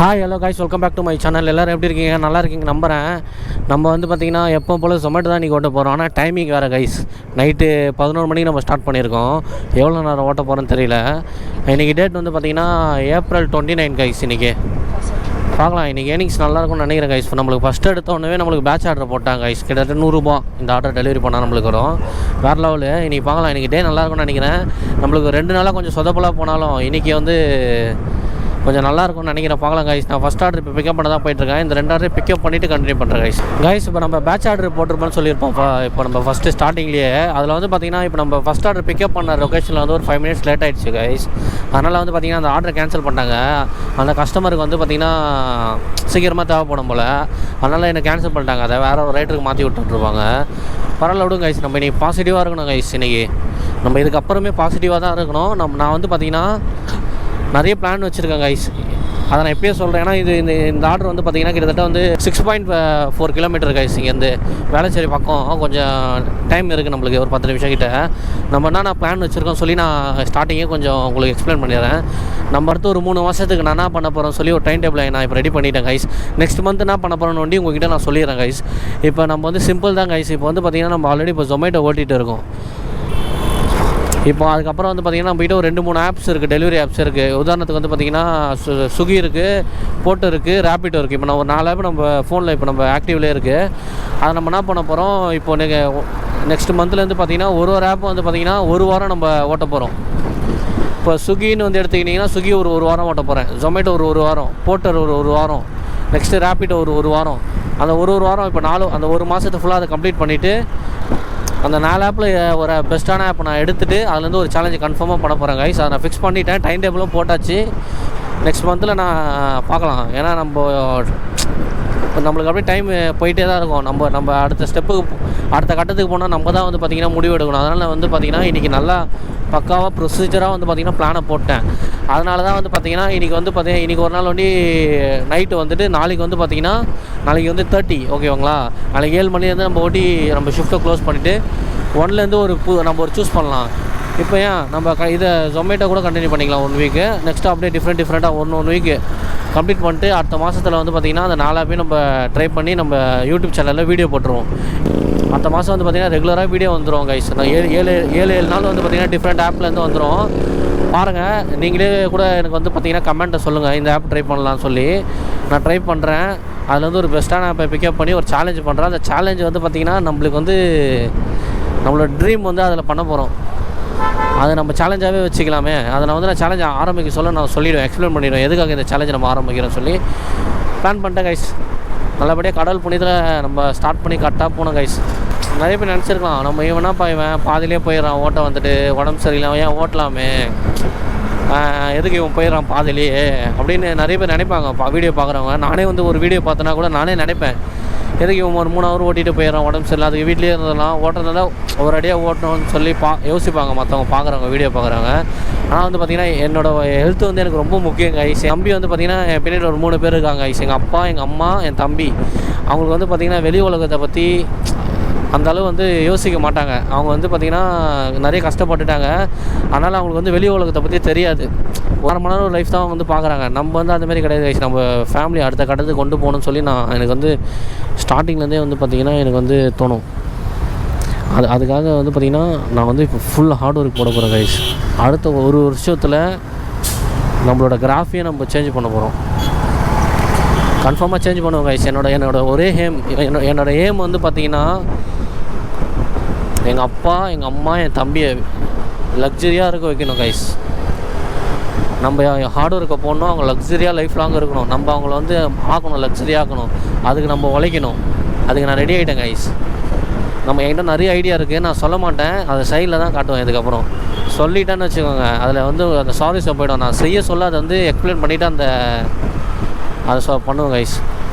Hi hello guys, welcome back to my channel. எல்லோரும் எப்படி இருக்கீங்க? நல்லா இருக்கீங்க நம்புகிறேன். நம்ம வந்து பார்த்திங்கன்னா எப்போ போல் Zomato தான் இன்றைக்கி ஓட்ட போகிறோம். ஆனால் டைமிங் வேறு கைஸ். நைட்டு 11 மணிக்கு நம்ம ஸ்டார்ட் பண்ணியிருக்கோம். எவ்வளோ நேரம் ஓட்ட போகிறோன்னு தெரியல. இன்றைக்கி டேட் வந்து பார்த்திங்கன்னா April 29 கைஸ். இன்றைக்கி பார்க்கலாம். இன்றைக்கி ஏர்னிங்ஸ் நல்லாயிருக்கும்னு நினைக்கிறேன் கைஸ். நம்மளுக்கு ஃபஸ்ட்டு எடுத்த உடனே நம்மளுக்கு பேட்ச் ஆர்டர் போட்டாங்க கைஸ். கிட்டத்தட்ட 100 ரூபா இந்த ஆர்டர் டெலிவரி பண்ணால் நம்மளுக்கு வரும். வேறு லெவலு. இன்றைக்கி பார்க்கலாம். இன்றைக்கி டே நல்லாயிருக்கும்னு நினைக்கிறேன். நம்மளுக்கு 2 நாளாக கொஞ்சம் சொதப்பலாக போனாலும் இன்றைக்கி வந்து கொஞ்சம் நல்லாயிருக்கும்னு நினைக்கிறேன். பார்க்கலாம் கைஸ். நான் ஃபஸ்ட் ஆர்டர் இப்போ பிக்கப் பண்ண தான் போயிட்டுருக்கேன். இந்த 2 ஆர்டர் பிக்கப் பண்ணிவிட்டு கண்டினியூ பண்ணுறேன் கைஸ். இப்போ நம்ம பேட்ச் ஆர்டர் போட்டிருப்போம்னு சொல்லியிருப்போம். இப்போ நம்ம ஃபஸ்ட்டு ஸ்டார்டிங்லேயே அதில் வந்து பார்த்திங்கன்னா இப்போ நம்ம ஃபஸ்ட் ஆர்டர் பிக்கப் பண்ண லொக்கேஷனில் வந்து ஒரு 5 மினிட்ஸ் லேட் ஆகிடுச்சு கைஸ். அதனால் வந்து பார்த்திங்கன்னா அந்த ஆர்டர் கேன்சல் பண்ணிட்டாங்க. அந்த கஸ்டமருக்கு வந்து பார்த்திங்கன்னா சீக்கிரமாக தேவைப்படும் போல். அதனால் என்னை கேன்சல் பண்ணிட்டாங்க. அதை வேறு ஒரு ரைட்டருக்கு மாற்றி விட்டுருப்பாங்க. பரவாயில்ல விடுங்க கைஸ். நம்ம இன்றைக்கி பாசிட்டிவாக இருக்கணும் கைஸ். இன்றைக்கி நம்ம இதுக்கப்புறமே பாசிட்டிவாக தான் இருக்கணும். நான் வந்து பார்த்திங்கன்னா நிறைய பிளான் வச்சுருக்கேன் கைஸ். அதை நான் எப்பயே சொல்கிறேன். ஏன்னா இந்த ஆர்டர் வந்து பார்த்திங்கன்னா கிட்டத்தட்ட வந்து 6.4 கிலோமீட்டர் கைஸ். இங்கேருந்து வேளச்சேரி பக்கம் கொஞ்சம் டைம் இருக்குது நம்மளுக்கு, ஒரு 10 நிமிஷம் கிட்ட. நம்ம என்ன பிளான் வச்சுருக்கோம் சொல்லி நான் ஸ்டார்டிங்கே கொஞ்சம் உங்களுக்கு எக்ஸ்பிளைன் பண்ணிடுறேன். நம்ம அடுத்து ஒரு 3 மாதத்துக்கு நான் என்ன பண்ண போகிறேன்னு சொல்லி ஒரு டைம் டேபிளை நான் இப்போ ரெடி பண்ணிட்டேன் கைஸ். நெக்ஸ்ட் மந்த் என்ன பண்ண போகிறேன்னு ஒண்டி உங்கள்கிட்ட நான் சொல்லிடுறேன் கைஸ். இப்போ நம்ம வந்து சிம்பிள் தான் கைஸ். இப்போ வந்து பார்த்திங்கன்னா நம்ம ஆல்ரெடி இப்போ Zomato ஓட்டிகிட்டு இருக்கோம். இப்போ அதுக்கப்புறம் வந்து பார்த்திங்கன்னா நம்மகிட்ட ஒரு 2-3 ஆப்ஸ் இருக்குது, டெலிவரி ஆப்ஸ் இருக்குது. உதாரணத்துக்கு வந்து பார்த்திங்கன்னா ஸ்விக்கி இருக்குது, போட்டோ இருக்குது, ரேப்பிடோ இருக்குது. இப்போ நான் ஒரு 4 ஆப் நம்ம ஃபோனில் இப்போ நம்ம ஆக்டிவ்லேயே இருக்குது. அதை நம்ம என்ன பண்ண போகிறோம், இப்போ நீங்கள் நெக்ஸ்ட் மந்த்லேருந்து பார்த்திங்கன்னா ஒரு ஆப் வந்து பார்த்திங்கன்னா 1 வாரம் நம்ம ஓட்ட போகிறோம். இப்போ ஸ்விக்கின்னு வந்து எடுத்துக்கிட்டிங்கன்னா ஸ்விக்கி ஒரு வாரம் ஓட்ட போகிறேன், Zomato ஒரு வாரம், போட்டோ ஒரு வாரம், நெக்ஸ்ட்டு ரேப்பிடோ ஒரு வாரம். அந்த ஒரு வாரம் இப்போ அந்த 1 மாதத்தை ஃபுல்லாக அதை கம்ப்ளீட் பண்ணிவிட்டு அந்த 4 ஆப்பில் ஒரு பெஸ்ட்டான ஆப் நான் எடுத்துகிட்டு அதுலேருந்து ஒரு சேலஞ்சு கன்ஃபார்மாக பண்ண போகிறேன் கைஸ். அதை நான் ஃபிக்ஸ் பண்ணிட்டேன். டைம் டேபிளும் போட்டாச்சு. நெக்ஸ்ட் மந்தில் நான் பார்க்கலாம். ஏன்னா நம்மளுக்கு அப்படியே டைம் போயிட்டே தான் இருக்கும். நம்ம அடுத்த கட்டத்துக்கு போனால் நம்ம தான் வந்து பார்த்திங்கன்னா முடிவு எடுக்கணும். அதனால் வந்து பார்த்திங்கன்னா இன்றைக்கி நல்லா பக்காவாக ப்ரொசீஜராக வந்து பார்த்திங்கன்னா பிளானை போட்டேன். அதனால தான் வந்து பார்த்திங்கன்னா இன்றைக்கி ஒரு நாள் வந்து நைட்டு வந்துட்டு நாளைக்கு வந்து பார்த்திங்கன்னா நாளைக்கு வந்து 30 ஓகேங்களா. நாளைக்கு 7 மணிலேருந்து நம்ம ஓட்டி நம்ம ஷிஃப்ட்டை க்ளோஸ் பண்ணிவிட்டு 1லேருந்து நம்ம ஒரு சூஸ் பண்ணலாம். இப்போ ஏன் நம்ம இதை Zomato கூட கண்டினியூ பண்ணிக்கலாம் 1 வீக்கு. நெக்ஸ்ட்டு அப்படியே டிஃப்ரெண்ட்டாக 1 வீக்கு கம்ப்ளீட் பண்ணிட்டு அடுத்த மாதத்தில் வந்து பார்த்திங்கன்னா அந்த 4 ஆப்பையும் நம்ம ட்ரை பண்ணி நம்ம யூடியூப் சேனலில் வீடியோ போட்டுருவோம். அடுத்த மாதம் வந்து பார்த்திங்கன்னா ரெகுலராக வீடியோ வந்துடும் கைஸ். நான் 7 நாள் வந்து பார்த்திங்கன்னா டிஃப்ரெண்ட் ஆப்லேருந்து வந்துடும். பாருங்கள், நீங்களே கூட எனக்கு வந்து பார்த்திங்கன்னா கமெண்ட்டை சொல்லுங்கள், இந்த ஆப் ட்ரை பண்ணலான்னு சொல்லி. நான் ட்ரை பண்ணுறேன். அதில் வந்து ஒரு பெஸ்ட்டான ஆப்பை பிக்கப் பண்ணி ஒரு சேலஞ்சு பண்ணுறேன். அந்த சேலஞ்சு வந்து பார்த்திங்கன்னா நம்மளுக்கு வந்து நம்மளோட ட்ரீம் வந்து அதில் பண்ண போகிறோம். அதை நம்ம சேலஞ்சாகவே வச்சுக்கலாமே. அதை நான் சேலஞ்ச் ஆரம்பிக்க நான் சொல்லிவிடுவேன், எக்ஸ்பிளைன் பண்ணிவிடுவேன் எதுக்காக இந்த சேலஞ்சை நம்ம ஆரம்பிக்கிறோம் சொல்லி பிளான் பண்ணிட்டேன் கைஸ். நல்லபடியாக கடல் புனிதத்தில் நம்ம ஸ்டார்ட் பண்ணி கரெக்டாக போனோம் கைஸ். நிறைய பேர் நினச்சிருக்கலாம், நம்ம இவன் பாதிலே போயிடறான், ஓட்ட வந்துட்டு உடம்பு சரியில்லை, ஏன் ஓட்டலாமே, எதுக்கு இவன் போயிடறான் பாதிலேயே அப்படின்னு நிறைய பேர் நினைப்பாங்க வீடியோ பார்க்குறவங்க. நானே வந்து ஒரு வீடியோ பார்த்தனா கூட நானே நினைப்பேன், எதுக்கு இவன் ஒரு 3 ஹவர் ஓட்டிகிட்டு போயிடறான், உடம்பு சரியில்லை, அதுக்கு வீட்லேயே இருந்ததெல்லாம் ஓட்டுறதுனால ஒரு அடியாக ஓட்டணும்னு சொல்லி யோசிப்பாங்க மற்றவங்க பார்க்குறவங்க, வீடியோ பார்க்குறவங்க. ஆனால் வந்து பார்த்திங்கன்னா என்னோடய ஹெல்த் வந்து எனக்கு ரொம்ப முக்கியம் கைஸ். என் தம்பி வந்து பார்த்திங்கன்னா என் பின்னாடி ஒரு 3 பேர் இருக்காங்க கைஸ். எங்கள் அப்பா, எங்கள் அம்மா, என் தம்பி. அவங்களுக்கு வந்து பார்த்திங்கன்னா வெளி உலகத்தை பற்றி அந்தளவு வந்து யோசிக்க மாட்டாங்க. அவங்க வந்து பார்த்திங்கன்னா நிறைய கஷ்டப்பட்டுட்டாங்க. அதனால் அவங்களுக்கு வந்து வெளி உலகத்தை பற்றி தெரியாது. நார்மலான ஒரு லைஃப் தான் அவங்க வந்து பார்க்குறாங்க. நம்ம வந்து அந்தமாரி கிடையாது கைஸ். நம்ம ஃபேமிலி அடுத்த கட்டத்துக்கு கொண்டு போகணும்னு சொல்லி எனக்கு வந்து ஸ்டார்டிங்லேருந்தே வந்து பார்த்திங்கன்னா எனக்கு வந்து தோணும். அதுக்காக வந்து பார்த்திங்கன்னா நான் வந்து இப்போ ஃபுல் ஹார்ட் ஒர்க் போட போகிறேன் கைஸ். அடுத்த 1 வருஷத்தில் நம்மளோட கிராஃபியை நம்ம சேஞ்ச் பண்ண போகிறோம். கன்ஃபார்மாக சேஞ்ச் பண்ணுவோம் கைஸ். என்னோட ஒரே என்னோடய ஏம் வந்து பார்த்திங்கன்னா எங்கள் அப்பா, எங்கள் அம்மா, என் தம்பியை லக்ஸரியாக இருக்க வைக்கணும் கைஸ். நம்ம ஹார்ட் ஒர்க்கை போடணும், அவங்க லக்ஸரியாக லைஃப் லாங் இருக்கணும். நம்ம அவங்கள வந்து ஆக்கணும், லக்ஸரியாக ஆக்கணும். அதுக்கு நம்ம உழைக்கணும். அதுக்கு நான் ரெடி ஆகிட்டேன் கைஸ். என்கிட்ட நிறைய ஐடியா இருக்குது, நான் சொல்ல மாட்டேன், அதை சைடில் தான் காட்டுவேன். இதுக்கப்புறம் சொல்லிட்டேன்னு வச்சுக்கோங்க, அதில் வந்து அந்த சாரீஸை போய்டும். நான் செய்ய சொல்ல அதை வந்து எக்ஸ்பிளைன் பண்ணிவிட்டு அதை பண்ணுவோம் கைஸ்.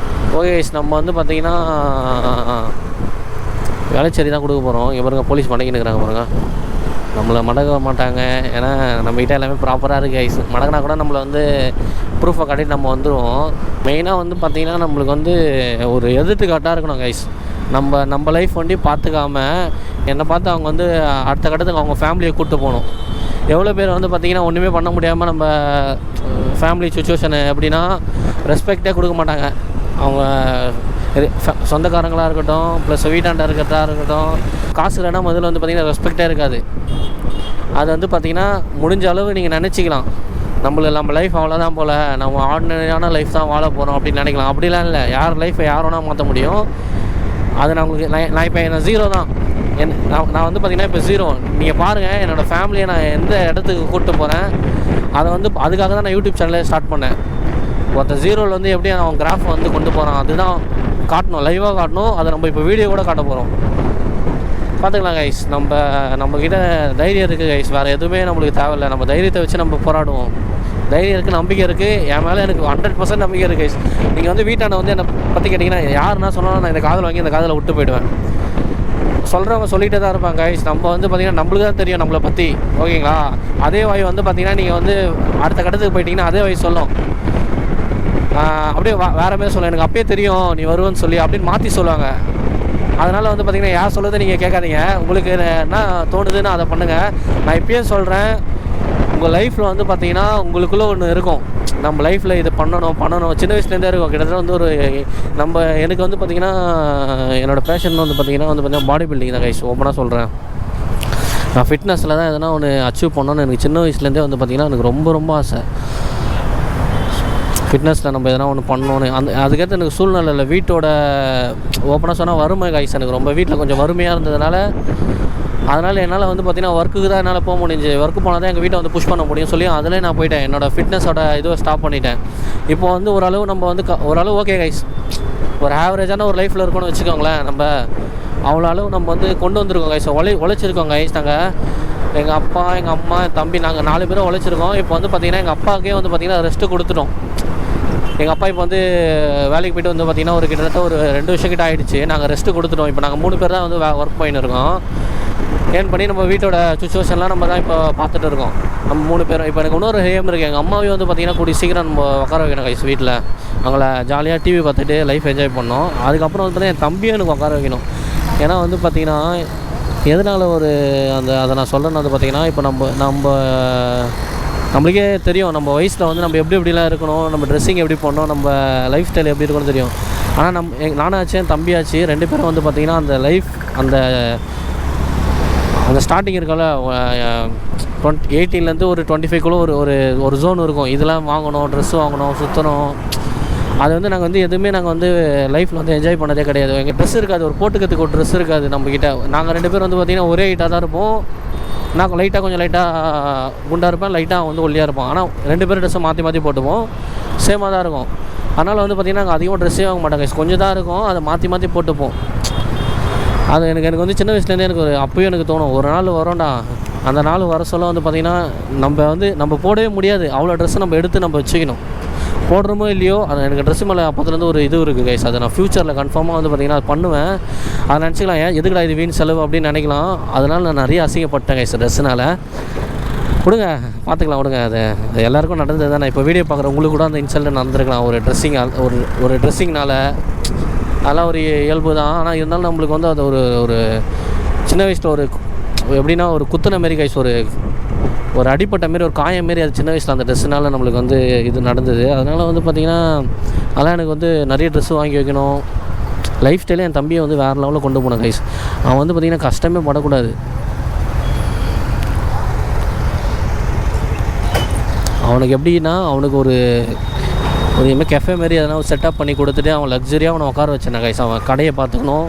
ஓகே கைஸ், நம்ம வந்து பார்த்திங்கன்னா வேலைச்சேரி தான் கொடுக்க போகிறோம். இங்கே பாருங்க, போலீஸ் மடக்கின்னு இருக்கிறாங்க பாருங்க. நம்மளை மடக்க மாட்டாங்க, ஏன்னா நம்மகிட்ட எல்லாமே ப்ராப்பராக இருக்குது கைஸ். மடக்கினா கூட நம்மளை வந்து ப்ரூஃபை காட்டிட்டு நம்ம வந்துடுவோம். மெயினாக வந்து பார்த்திங்கன்னா நம்மளுக்கு வந்து ஒரு எடுத்துக்காட்டாக இருக்கணும் கைஸ். நம்ம லைஃப் வண்டி பார்த்துக்காம என்னை பார்த்து அவங்க வந்து அடுத்த கட்டத்துக்கு அவங்க ஃபேமிலியை கூப்பிட்டு போகணும். எவ்வளோ பேர் வந்து பார்த்திங்கன்னா ஒன்றுமே பண்ண முடியாமல் நம்ம ஃபேமிலி சுச்சுவேஷனு எப்படின்னா ரெஸ்பெக்டே கொடுக்க மாட்டாங்க. அவங்க சொந்தக்காரங்களாக இருக்கட்டும், ப்ளஸ் வீட்டாண்டா இருக்கிறதா இருக்கட்டும், காசு இல்லைன்னா முதல்ல வந்து பார்த்திங்கன்னா ரெஸ்பெக்டே இருக்காது. அது வந்து பார்த்திங்கன்னா முடிஞ்ச அளவு நீங்கள் நினச்சிக்கலாம், நம்ம லைஃப் அவ்வளோதான் போல், நம்ம ஆர்டினரியான லைஃப் தான் வாழ போகிறோம் அப்படின்னு நினைக்கலாம். அப்படிலாம் இல்லை. யார் லைஃப்பை யார் வேணால் மாற்ற முடியும். அது நான் உங்களுக்கு நான் இப்போ என்ன 0 தான். நான் வந்து பார்த்திங்கன்னா இப்போ 0. நீங்கள் பாருங்கள், என்னோடய ஃபேமிலியை நான் எந்த இடத்துக்கு கூப்பிட்டு போகிறேன். அதை வந்து அதுக்காக தான் நான் யூடியூப் சேனலே ஸ்டார்ட் பண்ணேன். ஒருத்தர் 0ல் வந்து எப்படி அவன் கிராஃப் வந்து கொண்டு போகிறான் அதுதான் காட்டணும், லைவாக காட்டணும். அதை நம்ம இப்போ வீடியோ கூட காட்ட போகிறோம். பார்த்துக்கலாம் கைஸ். நம்மக்கிட்ட தைரியம் இருக்குது கைஸ், வேறு எதுவுமே நம்மளுக்கு தேவையில்லை. நம்ம தைரியத்தை வச்சு நம்ம போராடுவோம். தைரியம் இருக்குது, நம்பிக்கை இருக்குது. என் மேலே எனக்கு 100% நம்பிக்கை இருக்குது கைஸ். நீங்கள் வந்து வீட்டாண்ட வந்து என்னை பற்றி கேட்டிங்கன்னா யாருன்னா சொன்னாலும் நான் இந்த காதில் வாங்கி இந்த காதில் விட்டு போயிடுவேன். சொல்கிறவங்க சொல்லிகிட்டே தான் இருப்பாங்க கைஸ். நம்ம வந்து பார்த்திங்கன்னா நம்மளுக்கு தான் தெரியும் நம்மளை பற்றி, ஓகேங்களா? அதே வாய் வந்து பார்த்திங்கன்னா நீங்கள் வந்து அடுத்த கட்டத்துக்கு போயிட்டீங்கன்னா அதே வாய் சொல்லும், அப்படியே வேறு மாரி சொல்லும், எனக்கு அப்பயே தெரியும் நீ வருவேன்னு சொல்லி அப்படின்னு மாற்றி சொல்லுவாங்க. அதனால் வந்து பார்த்திங்கன்னா யார் சொல்கிறத நீங்கள் கேட்காதீங்க. உங்களுக்கு என்ன தோணுதுன்னு அதை பண்ணுங்கள். நான் இப்பயே சொல்கிறேன், உங்கள் லைஃப்பில் வந்து பார்த்திங்கன்னா உங்களுக்குள்ளே ஒன்று இருக்கும், நம்ம லைஃப்பில் இது பண்ணணும். சின்ன வயசுலேருந்தே இருக்கும். கிட்டத்தட்ட வந்து ஒரு எனக்கு வந்து பார்த்திங்கன்னா என்னோடய பேஷன் வந்து பார்த்திங்கன்னா பாடி பில்டிங் தான் கைஸ். ஓப்பனாக சொல்கிறேன், நான் ஃபிட்னஸில் தான் எதனா ஒன்று அச்சீவ் பண்ணணும்னு எனக்கு சின்ன வயசுலேருந்தே வந்து பார்த்திங்கன்னா எனக்கு ரொம்ப ரொம்ப ஆசை. ஃபிட்னஸில் நம்ம எதனா ஒன்று பண்ணணுன்னு அதுக்கேற்ற எனக்கு சூழ்நிலை இல்லை. வீட்டோட ஓப்பனாக சொன்னால் வறுமை கைஸ். எனக்கு ரொம்ப வீட்டில் கொஞ்சம் வறுமையாக இருந்ததுனால அதனால் என்னால் வந்து பார்த்திங்கன்னா ஒர்க்குக்கு தான் என்னால் போக முடிஞ்சு. ஒர்க்கு போனால் தான் எங்கள் வீட்டை வந்து புஷ் பண்ண முடியும் சொல்லி அதிலே நான் போயிட்டேன். என்னோடய ஃபிட்னஸோட இதுவை ஸ்டாப் பண்ணிட்டேன். இப்போ வந்து ஓரளவு நம்ம வந்து ஓரளவு ஓகே கைஸ், ஒரு ஆவரேஜான ஒரு லைஃப்பில் இருக்கணும்னு வச்சுக்கோங்களேன். நம்ம அவ்வளோ அளவு நம்ம வந்து கொண்டு வந்திருக்கோம் கைஸ். உழைச்சிருக்கோம் கைஸ். நாங்கள் எங்கள் அப்பா, எங்கள் அம்மா, என் தம்பி, நாங்கள் 4 பேரும் உழைச்சிருக்கோம். இப்போ வந்து பார்த்திங்கன்னா எங்கள் அப்பாவுக்கே வந்து பார்த்திங்கன்னா ரெஸ்ட்டு கொடுத்துட்டோம். எங்கள் அப்பா இப்போ வந்து வேலைக்கு போய்ட்டு வந்து பார்த்திங்கன்னா கிட்டத்தட்ட ஒரு 2 வருஷம் கிட்ட ஆகிடுச்சு. நாங்கள் ரெஸ்ட்டு கொடுத்துட்டோம். இப்போ நாங்கள் 3 பேர் தான் வந்து ஒர்க் பண்ணின்னு இருக்கோம். ஏன் பண்ணி நம்ம வீட்டோட சுச்சுவேஷன்லாம் நம்ம தான் இப்போ பார்த்துட்டு இருக்கோம். நம்ம 3 பேரும். இப்போ எனக்கு இன்னொரு ஹேம் இருக்குது. எங்கள் அம்மாவையும் வந்து பார்த்திங்கன்னா கூடி சீக்கிரம் நம்ம உட்கார வைக்கணும் கைஸ் வீட்டில். அவங்கள ஜாலியாக டிவி பார்த்துட்டு லைஃப் என்ஜாய் பண்ணோம். அதுக்கப்புறம் வந்து பார்த்திங்கன்னா என் தம்பியும் எனக்கு உட்கார வைக்கணும். ஏன்னா வந்து பார்த்திங்கன்னா எதனால் அதை நான் சொல்கிறேன்னு வந்து பார்த்திங்கன்னா இப்போ நம்மளுக்கே தெரியும் நம்ம வயசில் வந்து நம்ம எப்படிலாம் இருக்கணும், நம்ம ட்ரெஸ்ஸிங் எப்படி பண்ணணும், நம்ம லைஃப் ஸ்டைல் எப்படி இருக்கணும்னு தெரியும். ஆனால் நானாச்சு என் தம்பியாச்சு 2 பேரும் வந்து பார்த்திங்கன்னா அந்த லைஃப் அந்த ஸ்டார்டிங் இருக்கல 18லேருந்து ஒரு 25க்குள்ளே ஒரு ஜோன் இருக்கும். இதெல்லாம் வாங்கணும், ட்ரெஸ்ஸு வாங்கணும், சுற்றணும். அது வந்து நாங்கள் வந்து எதுவுமே லைஃப்பில் வந்து என்ஜாய் பண்ணதே கிடையாது. எங்கள் ட்ரெஸ் இருக்காது, ஒரு போட்டுக்கிறதுக்கு ஒரு ட்ரெஸ் இருக்காது நம்மக்கிட்ட. நாங்கள் 2 பேர் வந்து பார்த்திங்கன்னா ஒரே ஹைட்டாக தான் இருப்போம். நான் கொஞ்சம் லைட்டாக குண்டாக இருப்பேன், லைட்டாக வந்து ஒல்லியாக இருப்போம். ஆனால் 2 பேரும் ட்ரெஸ்ஸை மாற்றி போட்டுப்போம், சேமாக தான் இருக்கும். அதனால் வந்து பார்த்திங்கன்னா நாங்கள் அதிகமாக ட்ரெஸ்ஸே வாங்க மாட்டோம், கொஞ்சம் தான் இருக்கும், அதை மாற்றி போட்டுப்போம். அது எனக்கு வந்து சின்ன வயசுலேருந்தே எனக்கு அப்போயும் எனக்கு தோணும், ஒரு நாள் வரோம்டா, அந்த நாள் வர சொல்ல வந்து பார்த்திங்கன்னா நம்ம போடவே முடியாது. அவ்வளோ ட்ரெஸ்ஸை நம்ம எடுத்து நம்ம வச்சுக்கணும். போடுறோமோ இல்லையோ அது எனக்கு ட்ரெஸ்ஸு மேலே அப்போதுலேருந்து ஒரு இது இருக்குது கைஸ். அதை நான் ஃப்யூச்சரில் கன்ஃபார்மாக வந்து பார்த்திங்கன்னா அது பண்ணுவேன். அதை நினச்சிக்கலாம், எதுக்குடா இது வீண் செலவு அப்படின்னு நினைக்கலாம். அதனால் நான் நிறைய அசிங்கப்பட்டேன் கைஸ் ட்ரெஸ்ஸுனால். பார்த்துக்கலாம் விடுங்க. அது எல்லாேருக்கும் நடந்தது தான். நான் இப்போ வீடியோ பார்க்குறேன், உங்களுக்கு கூட அந்த இன்சல்ட் நடந்திருக்கலாம். ஒரு ட்ரெஸ்ஸிங்னால் அதெல்லாம் ஒரு இயல்பு தான். ஆனால் இருந்தாலும் நம்மளுக்கு வந்து அது ஒரு சின்ன வயசில் எப்படின்னா ஒரு குத்துன மாரி கைஸ், ஒரு அடிப்பட்ட மாரி, ஒரு காயம் மாரி அது சின்ன வயசில் அந்த ட்ரெஸ்ஸுனால நம்மளுக்கு வந்து இது நடந்தது. அதனால் வந்து பார்த்திங்கன்னா அதெல்லாம் எனக்கு வந்து நிறைய ட்ரெஸ்ஸு வாங்கி வைக்கணும். லைஃப் ஸ்டைலே என் தம்பியை வந்து வேறு லெவலில் கொண்டு போனேன் கைஸ். அவன் வந்து பார்த்திங்கன்னா கஷ்டமே படக்கூடாது. அவனுக்கு எப்படின்னா அவனுக்கு ஒரு இதுமாதிரி கெஃபே மாரி எதனா ஒரு செட்டப் பண்ணி கொடுத்துட்டு அவன் லக்ஸரியாக அவனை உட்கார வச்சேன் கைஸ். அவன் கடையை பார்த்துக்கணும்,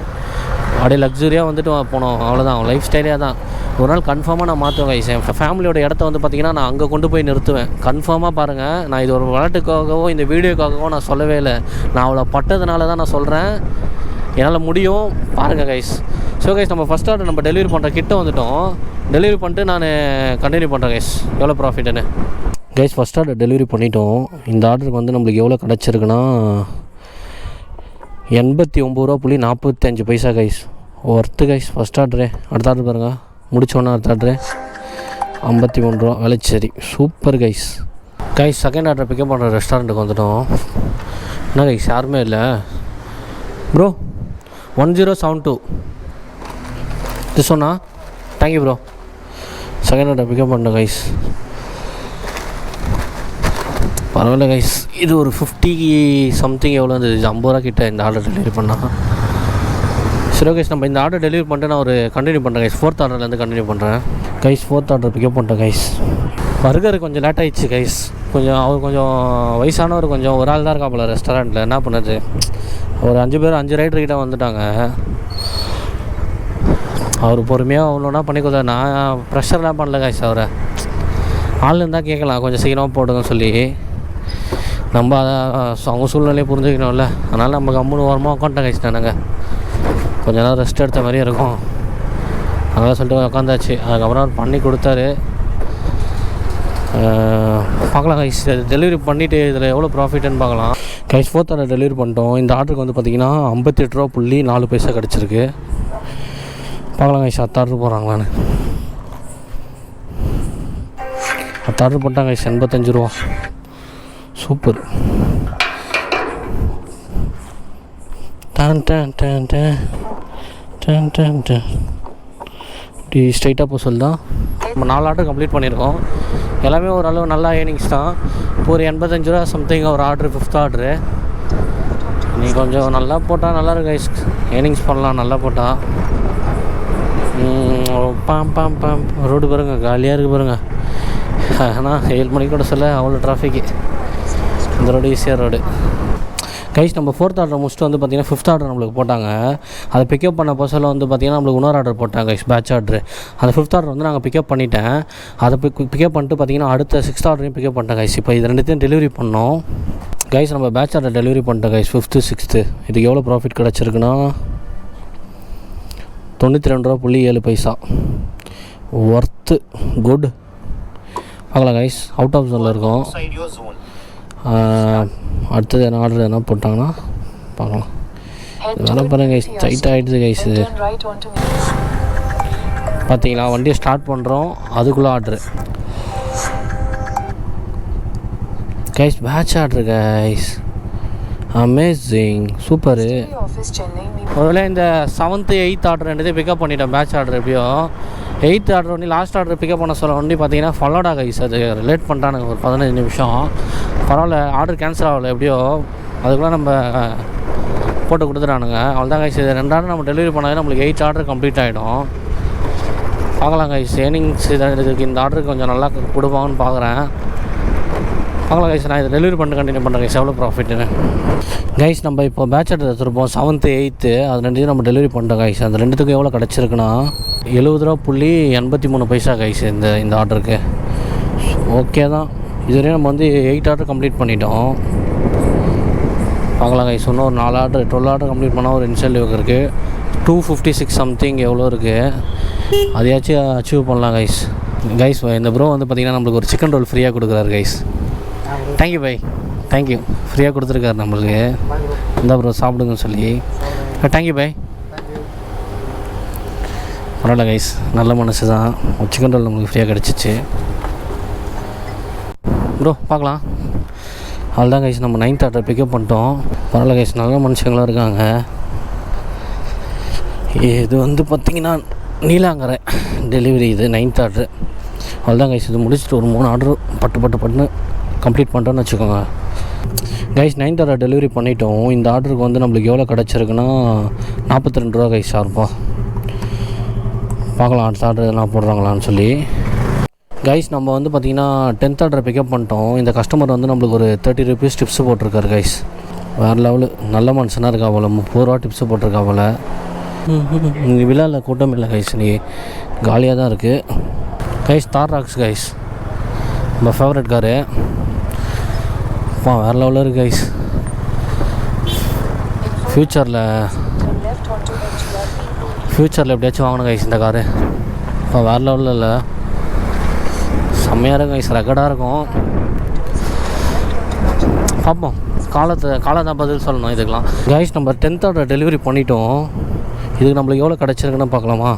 அப்படியே லக்ஸரியாக வந்துட்டு போனோம், அவ்வளோதான். அவன் லைஃப் ஸ்டைலே தான். ஒரு நாள் கன்ஃபார்மாக நான் மாற்றுவேன் கைஸ். என் ஃபேமிலியோட இடத்த வந்து பார்த்திங்கன்னா நான் அங்கே கொண்டு போய் நிறுத்துவேன். கன்ஃபார்மாக பாருங்கள், நான் இது ஒரு விளையாட்டுக்காகவோ இந்த வீடியோக்காகவோ நான் சொல்லவே இல்லை. நான் அவ்வளோ பட்டதுனால தான் நான் சொல்கிறேன். என்னால் முடியும், பாருங்கள் கைஸ். ஸோ கைஸ், நம்ம ஃபஸ்ட் ஆர்டர் நம்ம டெலிவரி பண்ணுற கிட்ட வந்துவிட்டோம். டெலிவரி பண்ணிட்டு நான் கண்டினியூ பண்ணுறேன் கைஸ், எவ்வளோ ப்ராஃபிட்டுன்னு. கைஸ், ஃபஸ்ட் ஆர்டர் டெலிவரி பண்ணிட்டோம். இந்த ஆர்டருக்கு வந்து நம்மளுக்கு எவ்வளோ கிடச்சிருக்குன்னா 89.45 guys. Worth guys first order. அடுத்த ஆர்டர் பாருங்கள், முடிச்சோன்னா அடுத்த ஆர்டரு 53 ரூபா Velachery. Super guys. Second order pickup பண்ணுற ரெஸ்டாரண்ட்டுக்கு வந்துட்டோம். என்ன கைஸ், யாருமே இல்லை ப்ரோ. 1072 இது சொன்னா thank you bro. Second order pickup பண்ணிட்டோம் கைஸ். பரவாயில்ல கைஸ், இது ஒரு 50 சம்திங் எவ்வளோ இருந்தது, 50 ரூபா கிட்ட இந்த ஆர்டர் டெலிவரி பண்ணால். சரி கைஸ், நம்ம இந்த ஆர்டர் டெலிவரி பண்ணிட்டு நான் ஒரு கண்டினியூ பண்ணுறேன் கைஸ். 4th ஆர்டர்லேருந்து கண்டினியூ பண்ணுறேன் கைஸ். 4th ஆர்டர் பிக்கப் பண்ணிட்டேன் கைஸ். பர்கர் கொஞ்சம் லேட் ஆகிடுச்சு கைஸ். அவர் கொஞ்சம் வயசானவர், கொஞ்சம் ஒரு ஆள் தான் இருக்காப்புல ரெஸ்டாரண்ட்டில். என்ன பண்ணுறது, ஒரு 5 ரைடர்கிட்ட வந்துட்டாங்க. அவர் பொறுமையாக அவ்வளோனா பண்ணி கொடுத்தா. நான் ப்ரெஷர்லாம் பண்ணல கைஸ். அவரை ஆள் இருந்தால் கேட்கலாம், கொஞ்சம் சீக்கிரமாக போடுங்கன்னு சொல்லி. நம்ம அவங்க சூழ்நிலையை புரிஞ்சுக்கணும்ல. அதனால் நம்ம கம்முன்னு ஓரமாக உட்காந்துட்டேன் கைஸ். நானுங்க கொஞ்ச நேரம் ரெஸ்ட் எடுத்த மாதிரியே இருக்கும், அதனால் சொல்லிட்டு உட்காந்தாச்சு. அதுக்கப்புறம் அவர் பண்ணி கொடுத்தாரு. பார்க்கலாம் கைஸ், டெலிவரி பண்ணிவிட்டு இதில் எவ்வளோ ப்ராஃபிட்டுன்னு பார்க்கலாம் கைஸ். 4th ஆர்டர் டெலிவரி பண்ணிட்டோம். இந்த ஆர்டருக்கு வந்து பார்த்திங்கன்னா 58.4 கிடச்சிருக்கு. பார்க்கலாம் கைஸ், 10 ஆர்டர் போகிறாங்களான்னு. 10 ஆர்டர் போட்டாங்க கைஸ், 85 ரூபா. Super. Done done done done done done done. இப்படி ஸ்ட்ரைட்டாக போக சொல்லுதான். நம்ம 4 ஆர்டர் கம்ப்ளீட் பண்ணியிருக்கோம். எல்லாமே ஓரளவு நல்லா ஏர்னிங்ஸ் தான். இப்போ ஒரு 85 ரூபா சம்திங் ஒரு ஆர்டரு, 5th ஆர்டரு. நீ கொஞ்சம் நல்லா போட்டால் நல்லாயிருக்கு கைஸ், ஏர்னிங்ஸ் பண்ணலாம் நல்லா போட்டால். பாம் ரோடு பாருங்கள், காலியாக இருக்குது பாருங்கள். ஆனால் 7 மணிக்கு கூட சொல்ல அவ்வளோ டிராஃபிக்கு. இந்த ரோடு ஈஸியாக ரோடு கைஸ். நம்ம 4th ஆர்டர் முடிச்சுட்டு வந்து பார்த்திங்கன்னா 5th ஆர்டர் நம்மளுக்கு போட்டாங்க. அதை பிக்கப் பண்ண போசல வந்து பார்த்திங்கன்னா நம்மளுக்கு இன்னொரு ஆர்டர் போட்டாங்க கைஸ், பேட்ச் ஆர்டர். அந்த 5th ஆர்டர் வந்து நாங்கள் பிக்கப் பண்ணிட்டேன். அதை பிக்கப் பண்ணிட்டு பார்த்திங்கன்னா அடுத்த 6th ஆர்டரையும் பிக்கப் பண்ணிட்டேன் கைஸ். இப்போ இது ரெண்டுத்தையும் டெலிவரி பண்ணோம் கைஸ். நம்ம பேட்ச் ஆர்டர் டெலிவரி பண்ணிட்டோம் கைஸ், 5th 6th. இதுக்கு எவ்வளோ ப்ராஃபிட் கிடச்சிருக்குன்னா 92.7 ஒர்த்து, குட். பார்க்கலாம் கைஸ், அவுட் ஆஃப் ஜோனில் இருக்கும். அடுத்தது என்ன ஆர்டர் என்ன போட்டாங்கன்னா பார்க்கலாம். இதெல்லாம் பாருங்கள் கைஸ், டைட் ஆகிடுது கைஸ். இது பார்த்தீங்களா, வண்டியை ஸ்டார்ட் பண்ணுறோம் அதுக்குள்ளே order guys. Batch order guys, amazing, super. ஒருவேளை இந்த 7th 8th ஆர்டர் ரெண்டுத்தையும் பிக்கப் பண்ணிட்டேன். பேட்ச் ஆர்டர் எப்படியோ 8th ஆர்டர் ஒன்றி லாஸ்ட் ஆர்டர் பிக்கப் பண்ண சொல்ல ஒன்றி பார்த்தீங்கன்னா ஃபலோடா கைஸ். அது லேட் பண்ணிட்டானுங்க ஒரு 15 நிமிஷம். பரவாயில்ல, ஆர்டர் கேன்சல் ஆகலை எப்படியோ. அதுக்குள்ளே நம்ம போட்டு கொடுத்துட்டானுங்க. அவ்வளோதான் கைஸ். இது 2 ஆர்டர் நம்ம டெலிவரி பண்ணாலே நம்மளுக்கு 8 ஆர்டர் கம்ப்ளீட் ஆகிடும். பார்க்கலாம் கைஸ், ஏர்னிங்ஸ் இதுக்கு இந்த ஆர்டருக்கு கொஞ்சம் நல்லா கொடுப்பாங்கன்னு பார்க்குறேன். பார்க்கலாம் கைஸ், நான் இதை டெலிவரி பண்ணி கண்டினியூ பண்ணுறேன் கைஸ், எவ்வளோ ப்ராஃபிட்டுன்னு கைஸ். நம்ம இப்போ பேட்ச் ஆர்டர் எடுத்துருப்போம் 7th 8th. அது ரெண்டையும் நம்ம டெலிவரி பண்ணிட்டோம் கைஸ். அந்த ரெண்டுத்துக்கும் எவ்வளோ கிடச்சிருக்குன்னா 70.83 கைஸ் இந்த ஆர்டருக்கு. ஓகே தான். இதுவரையும் நம்ம வந்து 8 ஆர்டர் கம்ப்ளீட் பண்ணிட்டோம். பார்க்கலாம் கைஸ், இன்னும் ஒரு 4 ஆர்டர் 12 ஆர்டர் கம்ப்ளீட் பண்ணால் ஒரு இன்சென்டிவ் இருக்குது. 256 சம்திங் எவ்வளோ இருக்குது, அதையாச்சும் அச்சீவ் பண்ணலாம் கைஸ். கைஸ், இந்த ப்ரோ வந்து பார்த்திங்கன்னா நம்மளுக்கு ஒரு சிக்கன் ரோல் ஃப்ரீயாக கொடுக்குறாரு கைஸ். Thank you bye, thank you. ஃப்ரீயாக கொடுத்துருக்காரு நம்மளுக்கு. இந்த ப்ரோ சாப்பிடுங்கன்னு சொல்லி. Thank you bye. பரவாயில்ல கைஸ், நல்ல மனசு தான். சிக்கன் ரோல் நம்மளுக்கு ஃப்ரீயாக கிடச்சிச்சு ப்ரோ. பார்க்கலாம். அவ்வளோதான் கைஸ், நம்ம 9th ஆர்டர் பிக்கப் பண்ணிட்டோம். பரவாயில்ல கைஸ், நல்ல மனுஷங்களாம் இருக்காங்க. இது வந்து பார்த்திங்கன்னா நீலாங்கரை டெலிவரி. இது 9th ஆர்டரு. அவ்வளோதான் கைஸ், இது முடிச்சுட்டு ஒரு 3 ஆர்டர் பட்டுன்னு கம்ப்ளீட் பண்ணிட்டோன்னு வச்சுக்கோங்க கைஸ். 9th ஆர்டர் டெலிவரி பண்ணிட்டோம். இந்த ஆர்டருக்கு வந்து நம்மளுக்கு எவ்வளோ கிடச்சிருக்குன்னா 42 ரூபா கைஸ் ஷார்ப்பா. பார்க்கலாம் அடுத்த ஆர்டர் எதனா போடுறாங்களான்னு சொல்லி கைஸ். நம்ம வந்து பார்த்திங்கன்னா 10th ஆர்டரை பிக்கப் பண்ணிட்டோம். இந்த கஸ்டமர் வந்து நம்மளுக்கு ஒரு 30 rupees டிப்ஸு போட்டிருக்காரு கைஸ். வேறு லெவலு, நல்ல மனுஷனாக இருக்கா போல். 30 ரூபா டிப்ஸு போட்டிருக்கா போல். இங்கே விழாவில் கூட்டம் இல்லை கைஸ், நீ காலியாக தான் இருக்குது கைஸ். தார் ராக்ஸ் கைஸ், நம்ம ஃபேவரட் காரு. வேறு லெவலில் இருக்குது கைஸ். ஃப்யூச்சரில் எப்படியாச்சும் வாங்கணும் கைஸ் இந்த காரு. வேறு லெவலில் இல்லை, செம்மையாக இருக்கும் கைஸ், ரெக்கார்டாக இருக்கும். பார்ப்போம், காலத்தான் பதில் சொல்லணும் இதுக்கெலாம் கைஸ். நம்ம 10th ஆர்டர் டெலிவரி பண்ணிட்டோம். இதுக்கு நம்மளுக்கு எவ்வளோ கிடச்சிருக்குன்னு பார்க்கலாமா.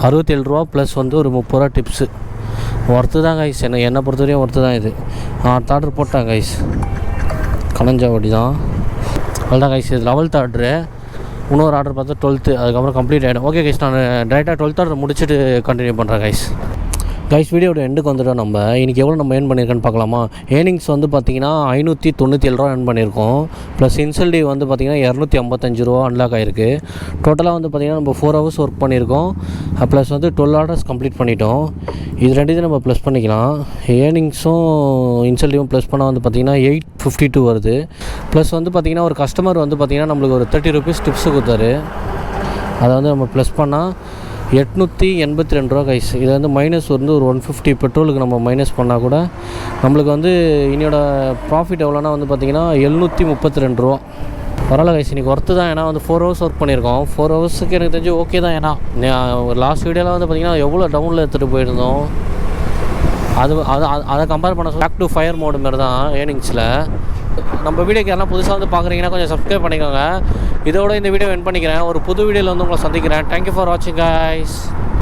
67 ரூபா ப்ளஸ் வந்து ஒரு 30 ரூபா டிப்ஸு. ஒர்த்து தான் கைஸ், என்னை பொறுத்தவரையும் ஒர்த்து தான் இது. அடுத்த ஆர்டர் போட்டேன் கைஸ், கலஞ்சாவடி தான். அவ்வளோதான் கைஸ், இது 11th ஆர்டரு. இன்னொரு ஆர்டர் பார்த்தா 12th, அதுக்கப்புறம் கம்ப்ளீட் ஆகிடும். ஓகே கைஸ், நான் டேரெக்டாக 12th ஆர்டர் முடிச்சுட்டு கண்டினியூ பண்ணுறேன் கைஸ். கைஸ் வீடியோட எண்டுக்கு வந்துட்டோம். நம்ம இன்றைக்கி எவ்வளோ நம்ம ஏர்ன் பண்ணியிருக்கேன்னு பார்க்கலாமா. ஏர்னிங்ஸ் வந்து பார்த்திங்கன்னா 597 ரூபா ஏர்ன் பண்ணியிருக்கோம். ப்ளஸ் இன்சென்டிவ் வந்து பார்த்திங்கன்னா 255 ரூபா அன்லாக் ஆகிருக்கு. டோட்டலாக வந்து பார்த்திங்கன்னா நம்ம 4 ஹவர்ஸ் ஒர்க் பண்ணியிருக்கோம். ப்ளஸ் வந்து 12 ஆர்டர்ஸ் கம்ப்ளீட் பண்ணிட்டோம். இது ரெண்டுத்தையும் நம்ம ப்ளஸ் பண்ணிக்கலாம். ஏர்னிங்ஸும் இன்சென்டிவும் ப்ளஸ் பண்ணால் வந்து பார்த்திங்கன்னா 852 வருது. ப்ளஸ் வந்து பார்த்திங்கன்னா ஒரு கஸ்டமர் வந்து பார்த்திங்கன்னா நம்மளுக்கு ஒரு 30 ருபீஸ் டிப்ஸு கொடுத்தாரு. அதை வந்து நம்ம ப்ளஸ் பண்ணால் 882 ரூபா கைஸ். இது வந்து மைனஸ் வந்து ஒரு 150 பெட்ரோலுக்கு நம்ம மைனஸ் பண்ணால் கூட நம்மளுக்கு வந்து இன்னையோட ப்ராஃபிட் எவ்வளோனா வந்து பார்த்திங்கன்னா 732 ரூபா. பரவாயில்ல கைஸ், இன்றைக்கி ஒர்த்து தான். ஏன்னா வந்து 4 ஹவர்ஸ் ஒர்க் பண்ணியிருக்கோம். 4 ஹவர்ஸுக்கு எனக்கு தெரிஞ்சு ஓகே தான். ஏன்னா லாஸ்ட் வீடியோவில் வந்து பார்த்திங்கன்னா எவ்வளோ டவுனில் எடுத்துகிட்டு போயிருந்தோம். அதை கம்பேர் பண்ண பேக் டு ஃபயர் மோடு மாதிரி தான் ஏர்னிங்ஸில். நம்ம வீடியோக்கு யாரெல்லாம் புதுசாக வந்து பார்க்குறீங்கன்னா கொஞ்சம் சப்ஸ்கிரைப் பண்ணிக்கோங்க. இதோட இந்த வீடியோ எண்ட் பண்ணிக்கிறேன். ஒரு புது வீடியோவில் வந்து உங்களை சந்திக்கிறேன். தேங்க்யூ ஃபார் வாட்சிங் கைஸ்.